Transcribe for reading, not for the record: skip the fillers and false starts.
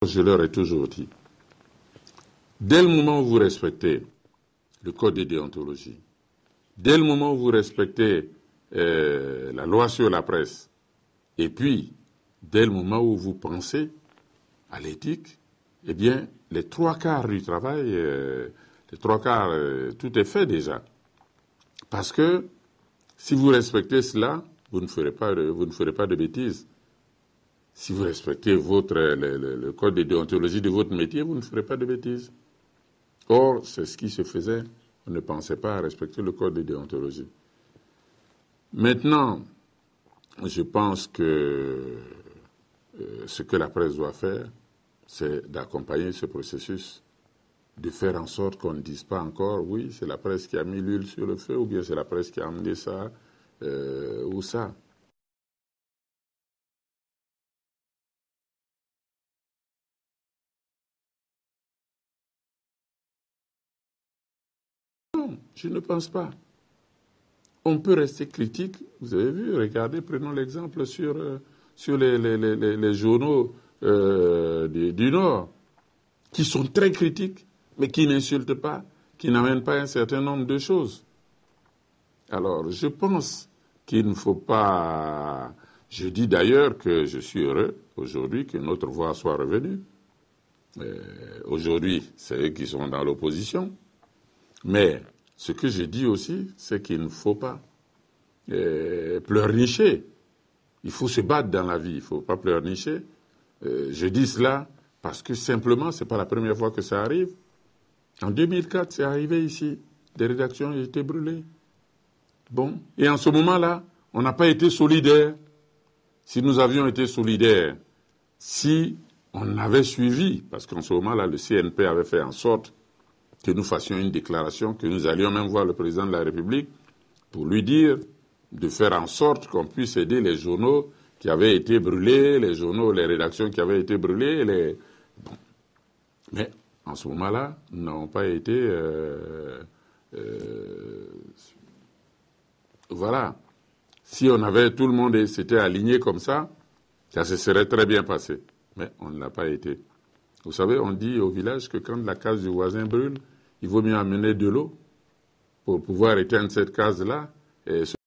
Je leur ai toujours dit, dès le moment où vous respectez le code de déontologie, dès le moment où vous respectez la loi sur la presse, et puis dès le moment où vous pensez à l'éthique, eh bien, les trois quarts du travail, tout est fait déjà. Parce que si vous respectez cela, vous ne ferez pas de bêtises. Si vous respectez le code de déontologie de votre métier, vous ne ferez pas de bêtises. Or, c'est ce qui se faisait. On ne pensait pas à respecter le code de déontologie. Maintenant, je pense que ce que la presse doit faire, c'est d'accompagner ce processus, de faire en sorte qu'on ne dise pas encore, oui, c'est la presse qui a mis l'huile sur le feu, ou bien c'est la presse qui a amené ça ou ça. Non, je ne pense pas. On peut rester critique. Vous avez vu, regardez, prenons l'exemple sur les journaux du Nord, qui sont très critiques, mais qui n'insultent pas, qui n'amènent pas un certain nombre de choses. Alors, je pense qu'il ne faut pas... Je dis d'ailleurs que je suis heureux aujourd'hui que notre voix soit revenue. Aujourd'hui, c'est eux qui sont dans l'opposition. Mais ce que je dis aussi, c'est qu'il ne faut pas pleurnicher. Il faut se battre dans la vie, il ne faut pas pleurnicher. Je dis cela parce que simplement, ce n'est pas la première fois que ça arrive. En 2004, c'est arrivé ici. Des rédactions ont été brûlées. Bon. Et en ce moment-là, on n'a pas été solidaires. Si nous avions été solidaires, si on avait suivi, parce qu'en ce moment-là, le CNP avait fait en sorte que nous fassions une déclaration, que nous allions même voir le président de la République pour lui dire de faire en sorte qu'on puisse aider les journaux qui avaient été brûlés, les rédactions qui avaient été brûlées. Bon. Mais en ce moment-là, nous n'avons pas été... voilà. Si on avait, tout le monde s'était aligné comme ça se serait très bien passé. Mais on ne l'a pas été. Vous savez, on dit au village que quand la case du voisin brûle, il vaut mieux amener de l'eau pour pouvoir éteindre cette case-là. Et